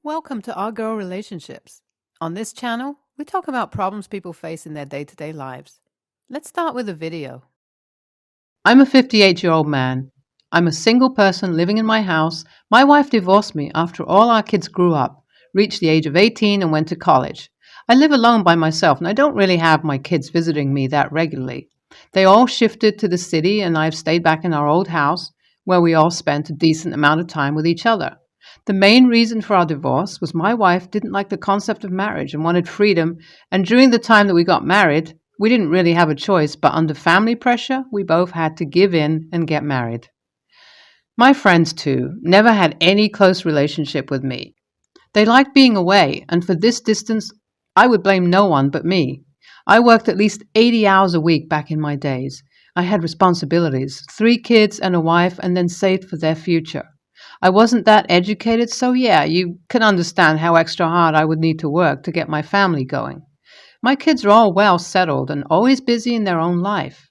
Welcome to Our Girl Relationships. On this channel, we talk about problems people face in their day-to-day lives. Let's start with a video. I'm a 58-year-old man. I'm a single person living in my house. My wife divorced me after all our kids grew up, reached the age of 18 and went to college. I live alone by myself and I don't really have my kids visiting me that regularly. They all shifted to the city and I've stayed back in our old house where we all spent a decent amount of time with each other. The main reason for our divorce was my wife didn't like the concept of marriage and wanted freedom, and during the time that we got married, we didn't really have a choice, but under family pressure, we both had to give in and get married. My friends, too, never had any close relationship with me. They liked being away, and for this distance, I would blame no one but me. I worked at least 80 hours a week back in my days. I had responsibilities, 3 kids and a wife, and then saved for their future. I wasn't that educated, so yeah, you can understand how extra hard I would need to work to get my family going. My kids are all well settled and always busy in their own life.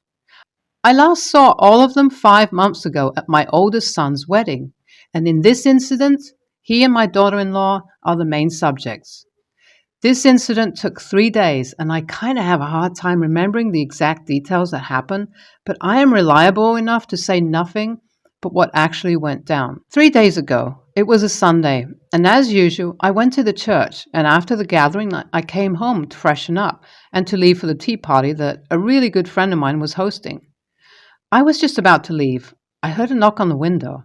I last saw all of them 5 months ago at my oldest son's wedding, and in this incident, he and my daughter-in-law are the main subjects. This incident took 3 days, and I kind of have a hard time remembering the exact details that happened, but I am reliable enough to say nothing but what actually went down. 3 days ago, it was a Sunday, and as usual, I went to the church, and after the gathering, I came home to freshen up and to leave for the tea party that a really good friend of mine was hosting. I was just about to leave. I heard a knock on the window.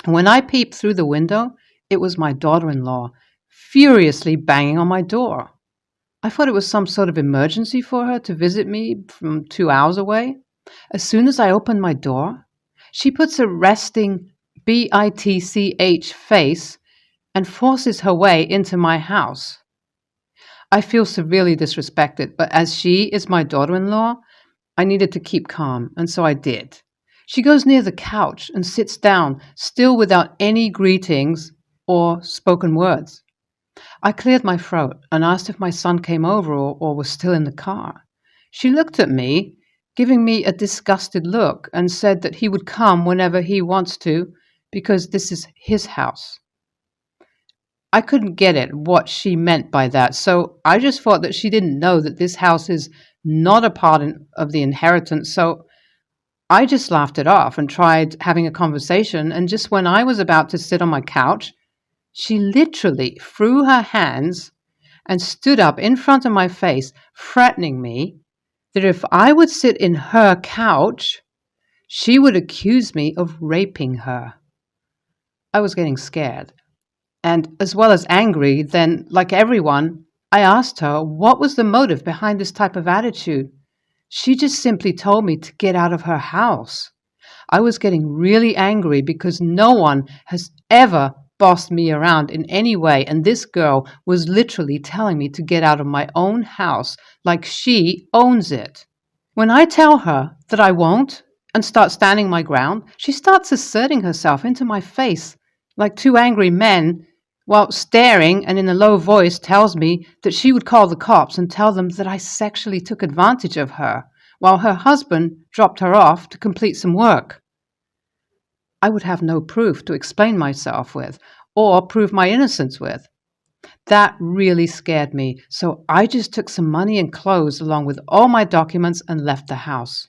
And when I peeped through the window, it was my daughter-in-law, furiously banging on my door. I thought it was some sort of emergency for her to visit me from 2 hours away. As soon as I opened my door, she puts a resting bitch face and forces her way into my house. I feel severely disrespected, but as she is my daughter-in-law, I needed to keep calm, and so I did. She goes near the couch and sits down, still without any greetings or spoken words. I cleared my throat and asked if my son came over or was still in the car. She looked at me, giving me a disgusted look, and said that he would come whenever he wants to because this is his house. I couldn't get it, what she meant by that, so I just thought that she didn't know that this house is not a part of the inheritance, so I just laughed it off and tried having a conversation, and just when I was about to sit on my couch, she literally threw her hands and stood up in front of my face, threatening me that if I would sit in her couch, she would accuse me of raping her. I was getting scared, and as well as angry, then, like everyone, I asked her what was the motive behind this type of attitude. She just simply told me to get out of her house. I was getting really angry because no one has ever bossed me around in any way, and this girl was literally telling me to get out of my own house like she owns it. When I tell her that I won't and start standing my ground, she starts asserting herself into my face like 2 angry men while staring and in a low voice tells me that she would call the cops and tell them that I sexually took advantage of her while her husband dropped her off to complete some work. I would have no proof to explain myself with or prove my innocence with. That really scared me, so I just took some money and clothes along with all my documents and left the house.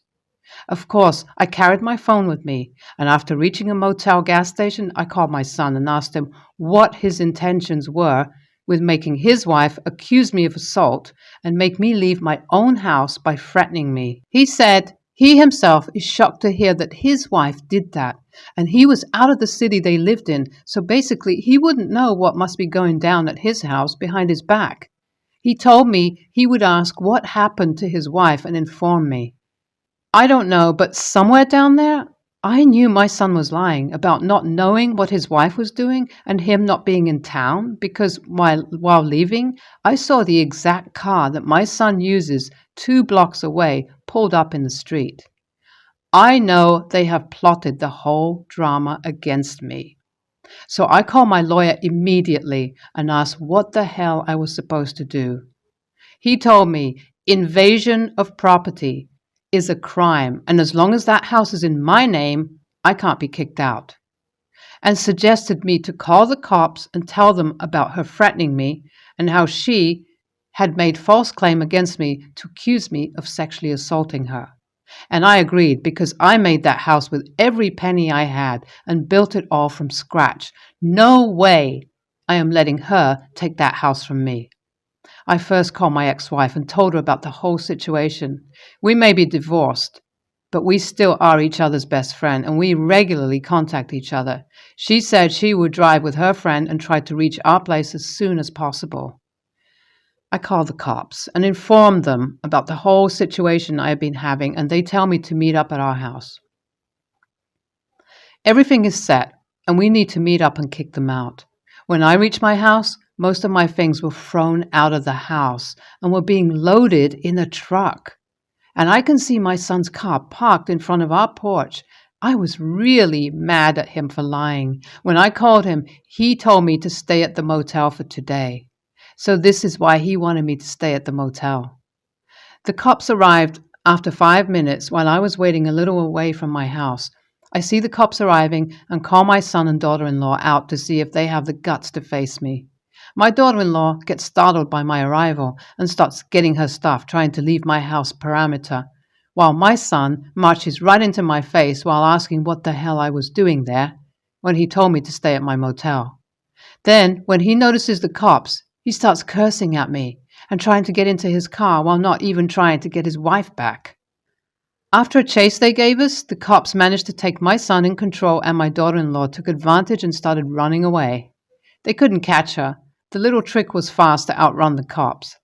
Of course, I carried my phone with me, and after reaching a motel gas station, I called my son and asked him what his intentions were with making his wife accuse me of assault and make me leave my own house by threatening me. He said he himself is shocked to hear that his wife did that, and he was out of the city they lived in, so basically he wouldn't know what must be going down at his house behind his back. He told me he would ask what happened to his wife and inform me. I don't know, but somewhere down there, I knew my son was lying about not knowing what his wife was doing and him not being in town because while leaving, I saw the exact car that my son uses 2 blocks away pulled up in the street. I know they have plotted the whole drama against me. So I called my lawyer immediately and asked what the hell I was supposed to do. He told me invasion of property is a crime, and as long as that house is in my name, I can't be kicked out, and suggested me to call the cops and tell them about her threatening me and how she had made false claim against me to accuse me of sexually assaulting her. And I agreed because I made that house with every penny I had and built it all from scratch. No way I am letting her take that house from me. I first called my ex-wife and told her about the whole situation. We may be divorced, but we still are each other's best friend, and we regularly contact each other. She said she would drive with her friend and try to reach our place as soon as possible. I called the cops and informed them about the whole situation I have been having, and they tell me to meet up at our house. Everything is set, and we need to meet up and kick them out. When I reached my house, most of my things were thrown out of the house and were being loaded in a truck. And I can see my son's car parked in front of our porch. I was really mad at him for lying. When I called him, he told me to stay at the motel for today. So this is why he wanted me to stay at the motel. The cops arrived after 5 minutes while I was waiting a little away from my house. I see the cops arriving and call my son and daughter-in-law out to see if they have the guts to face me. My daughter-in-law gets startled by my arrival and starts getting her stuff, trying to leave my house perimeter, while my son marches right into my face while asking what the hell I was doing there when he told me to stay at my motel. Then, when he notices the cops, he starts cursing at me and trying to get into his car while not even trying to get his wife back. After a chase they gave us, the cops managed to take my son in control, and my daughter-in-law took advantage and started running away. They couldn't catch her. The little trick was fast to outrun the cops.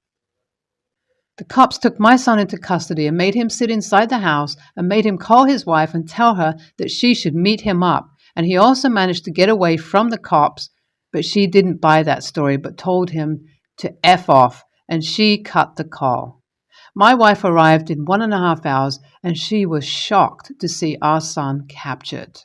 The cops took my son into custody and made him sit inside the house and made him call his wife and tell her that she should meet him up. And he also managed to get away from the cops, but she didn't buy that story but told him to F off, and she cut the call. My wife arrived in 1.5 hours, and she was shocked to see our son captured.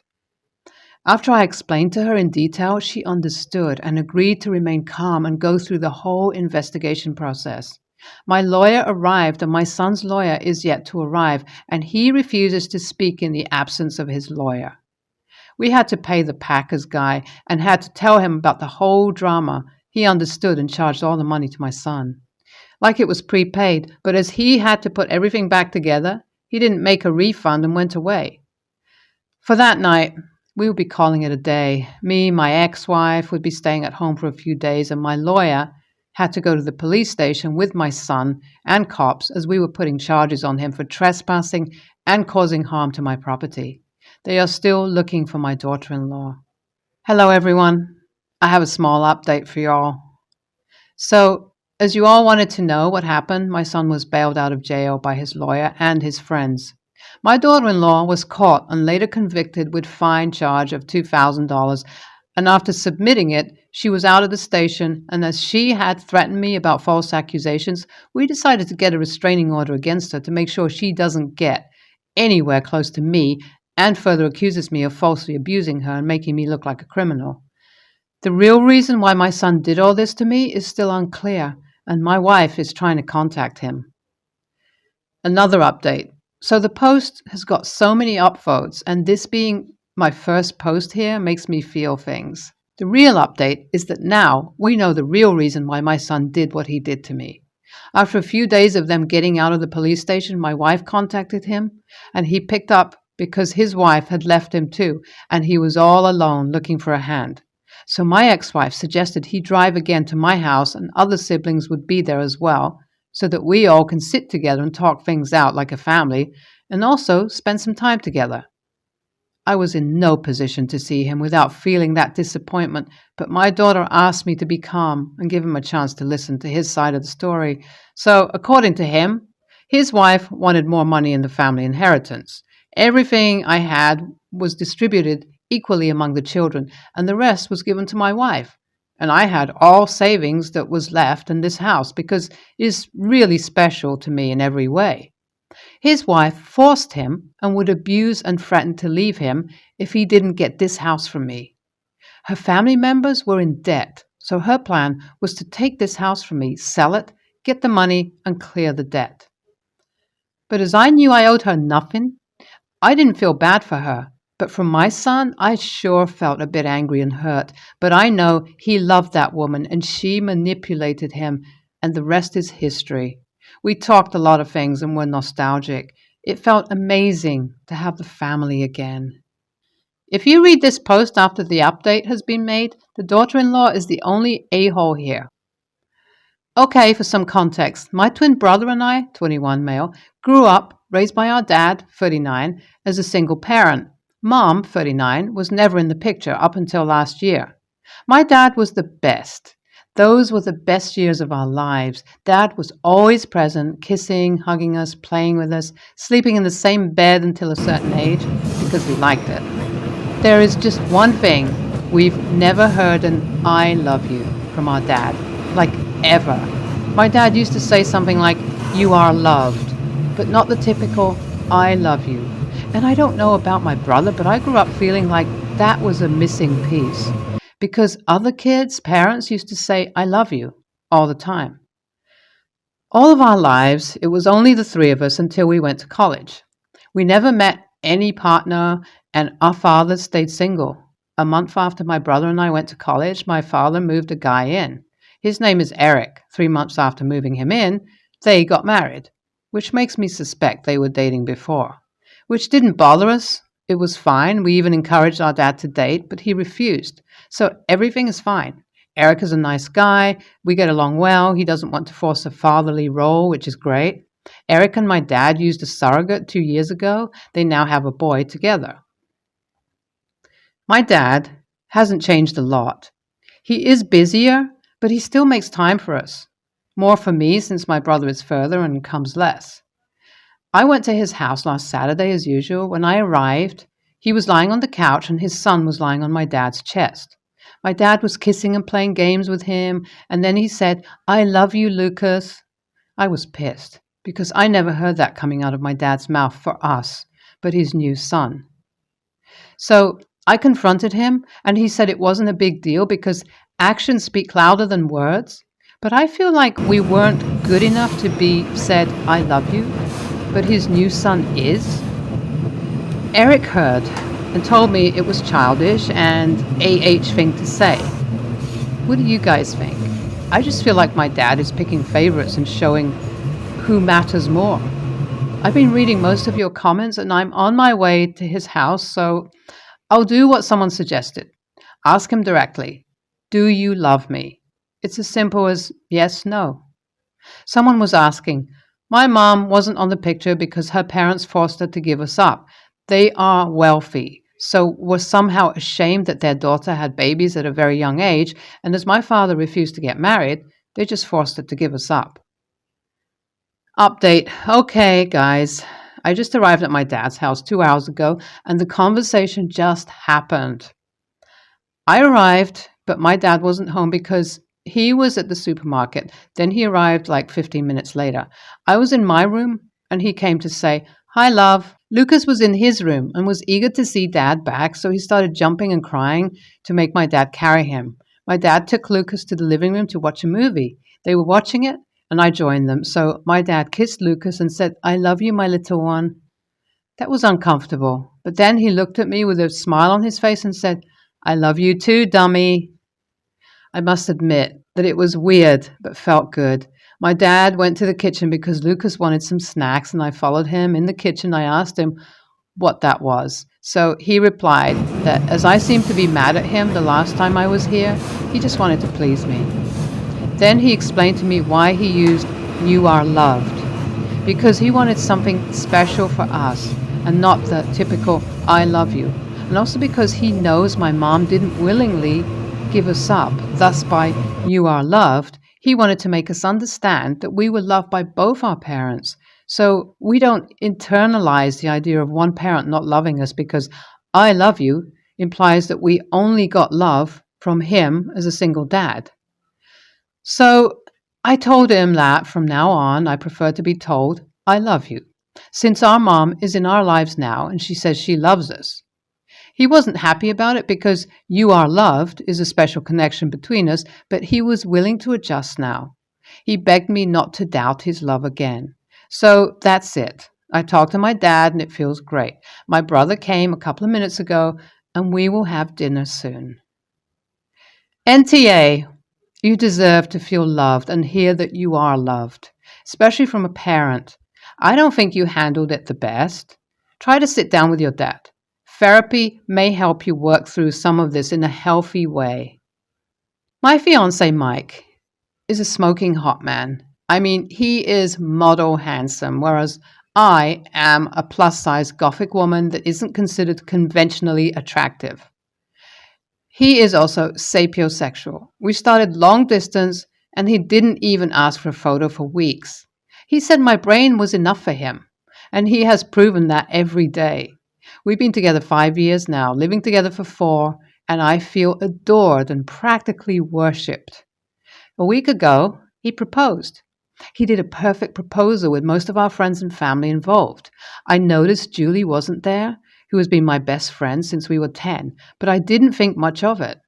After I explained to her in detail, she understood and agreed to remain calm and go through the whole investigation process. My lawyer arrived, and my son's lawyer is yet to arrive, and he refuses to speak in the absence of his lawyer. We had to pay the Packers guy and had to tell him about the whole drama. He understood and charged all the money to my son, like it was prepaid, but as he had to put everything back together, he didn't make a refund and went away. For that night, we would be calling it a day. Me, my ex-wife, would be staying at home for a few days, and my lawyer had to go to the police station with my son and cops as we were putting charges on him for trespassing and causing harm to my property. They are still looking for my daughter-in-law. Hello, everyone. I have a small update for y'all. So, as you all wanted to know what happened, my son was bailed out of jail by his lawyer and his friends. My daughter-in-law was caught and later convicted with fine charge of $2,000, and after submitting it, she was out of the station, and as she had threatened me about false accusations, we decided to get a restraining order against her to make sure she doesn't get anywhere close to me and further accuses me of falsely abusing her and making me look like a criminal. The real reason why my son did all this to me is still unclear, and my wife is trying to contact him. Another update. So the post has got so many upvotes, and this being my first post here makes me feel things. The real update is that now we know the real reason why my son did what he did to me. After a few days of them getting out of the police station, my wife contacted him, and he picked up because his wife had left him too, and he was all alone looking for a hand. So my ex-wife suggested he drive again to my house, and other siblings would be there as well, so that we all can sit together and talk things out like a family, and also spend some time together. I was in no position to see him without feeling that disappointment, but my daughter asked me to be calm and give him a chance to listen to his side of the story. So, according to him, his wife wanted more money in the family inheritance. Everything I had was distributed equally among the children, and the rest was given to my wife. And I had all savings that was left in this house because it is really special to me in every way. His wife forced him and would abuse and threaten to leave him if he didn't get this house from me. Her family members were in debt, so her plan was to take this house from me, sell it, get the money, and clear the debt. But as I knew I owed her nothing, I didn't feel bad for her, But from my son, I sure felt a bit angry and hurt. But I know he loved that woman and she manipulated him, and the rest is history. We talked a lot of things and were nostalgic. It felt amazing to have the family again. If you read this post after the update has been made, the daughter-in-law is the only a-hole here. Okay, for some context, my twin brother and I, 21 male, grew up, raised by our dad, 39, as a single parent. Mom, 39, was never in the picture up until last year. My dad was the best. Those were the best years of our lives. Dad was always present, kissing, hugging us, playing with us, sleeping in the same bed until a certain age because we liked it. There is just one thing. We've never heard an I love you from our dad. Like ever. My dad used to say something like, you are loved, but not the typical, I love you. And I don't know about my brother, but I grew up feeling like that was a missing piece. Because other kids' parents used to say, I love you, all the time. All of our lives, it was only the three of us until we went to college. We never met any partner, and our fathers stayed single. A month after my brother and I went to college, my father moved a guy in. His name is Eric. 3 months after moving him in, they got married, which makes me suspect they were dating before, which didn't bother us. It was fine. We even encouraged our dad to date, but he refused. So everything is fine. Eric is a nice guy. We get along well. He doesn't want to force a fatherly role, which is great. Eric and my dad used a surrogate 2 years ago. They now have a boy together. My dad hasn't changed a lot. He is busier, but he still makes time for us. More for me since my brother is further and comes less. I went to his house last Saturday as usual. When I arrived, he was lying on the couch and his son was lying on my dad's chest. My dad was kissing and playing games with him, and then he said, I love you, Lucas. I was pissed because I never heard that coming out of my dad's mouth for us, but his new son. So I confronted him, and he said it wasn't a big deal because actions speak louder than words. But I feel like we weren't good enough to be said, I love you, but his new son is. Eric heard and told me it was childish and thing to say. What do you guys think? I just feel like my dad is picking favorites and showing who matters more. I've been reading most of your comments and I'm on my way to his house, so I'll do what someone suggested. Ask him directly, do you love me? It's as simple as yes, no. Someone was asking, my mom wasn't on the picture because her parents forced her to give us up. They are wealthy, so were somehow ashamed that their daughter had babies at a very young age, and as my father refused to get married, they just forced her to give us up. Update. Okay, guys. I just arrived at my dad's house 2 hours ago, and the conversation just happened. I arrived, but my dad wasn't home because he was at the supermarket. Then he arrived like 15 minutes later. I was in my room, and he came to say, hi, love. Lucas was in his room and was eager to see Dad back, so he started jumping and crying to make my dad carry him. My dad took Lucas to the living room to watch a movie. They were watching it, and I joined them. So my dad kissed Lucas and said, I love you, my little one. That was uncomfortable. But then he looked at me with a smile on his face and said, I love you too, dummy. I must admit that it was weird, but felt good. My dad went to the kitchen because Lucas wanted some snacks, and I followed him. In the kitchen, I asked him what that was. So he replied that as I seemed to be mad at him the last time I was here, he just wanted to please me. Then he explained to me why he used you are loved, because he wanted something special for us and not the typical I love you. And also because he knows my mom didn't willingly give us up. Thus, by you are loved, he wanted to make us understand that we were loved by both our parents. So we don't internalize the idea of one parent not loving us because I love you implies that we only got love from him as a single dad. So I told him that from now on, I prefer to be told I love you, since our mom is in our lives now and she says she loves us. He wasn't happy about it because you are loved is a special connection between us, but he was willing to adjust now. He begged me not to doubt his love again. So that's it. I talked to my dad and it feels great. My brother came a couple of minutes ago and we will have dinner soon. NTA, you deserve to feel loved and hear that you are loved, especially from a parent. I don't think you handled it the best. Try to sit down with your dad. Therapy may help you work through some of this in a healthy way. My fiance, Mike, is a smoking hot man. I mean, he is model handsome, whereas I am a plus size gothic woman that isn't considered conventionally attractive. He is also sapiosexual. We started long distance and he didn't even ask for a photo for weeks. He said my brain was enough for him, and he has proven that every day. We've been together 5 years now, living together for 4, and I feel adored and practically worshipped. A week ago, he proposed. He did a perfect proposal with most of our friends and family involved. I noticed Julie wasn't there, who has been my best friend since we were 10, but I didn't think much of it.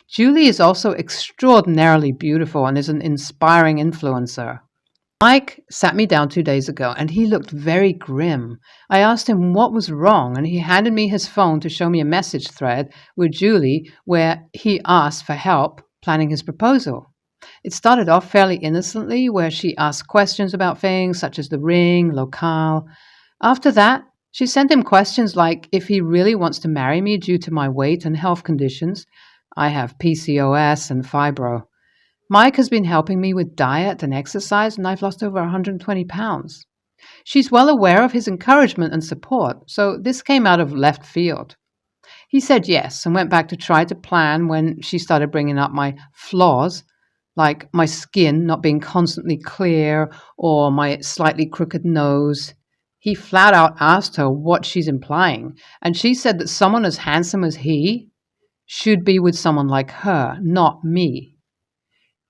Julie is also extraordinarily beautiful and is an inspiring influencer. Mike sat me down 2 days ago and he looked very grim. I asked him what was wrong and he handed me his phone to show me a message thread with Julie where he asked for help planning his proposal. It started off fairly innocently, where she asked questions about things such as the ring, locale. After that, she sent him questions like if he really wants to marry me due to my weight and health conditions. I have PCOS and fibro. Mike has been helping me with diet and exercise, and I've lost over 120 pounds. She's well aware of his encouragement and support, so this came out of left field. He said yes and went back to try to plan when she started bringing up my flaws, like my skin not being constantly clear or my slightly crooked nose. He flat out asked her what she's implying, and she said that someone as handsome as he should be with someone like her, not me.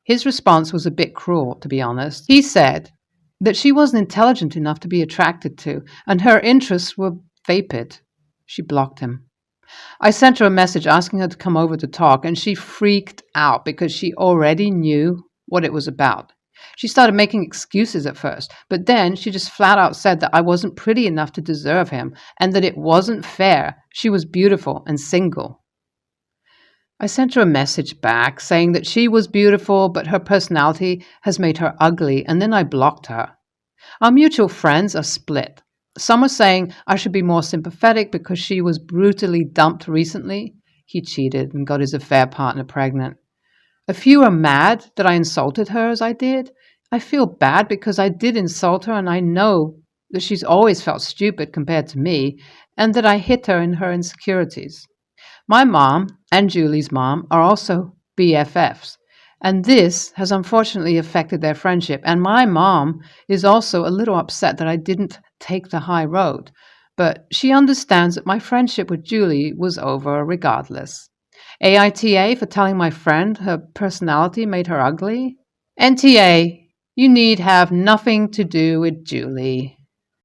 His response was a bit cruel, to be honest. He said that she wasn't intelligent enough to be attracted to, and her interests were vapid. She blocked him. I sent her a message asking her to come over to talk, and she freaked out because she already knew what it was about. She started making excuses at first, but then she just flat out said that I wasn't pretty enough to deserve him and that it wasn't fair. She was beautiful and single. I sent her a message back saying that she was beautiful, but her personality has made her ugly, and then I blocked her. Our mutual friends are split. Some are saying I should be more sympathetic because she was brutally dumped recently. He cheated and got his affair partner pregnant. A few are mad that I insulted her as I did. I feel bad because I did insult her, and I know that she's always felt stupid compared to me, and that I hit her in her insecurities. My mom and Julie's mom are also BFFs, and this has unfortunately affected their friendship. And my mom is also a little upset that I didn't take the high road, but she understands that my friendship with Julie was over regardless. AITA for telling my friend her personality made her ugly. NTA, you need have nothing to do with Julie.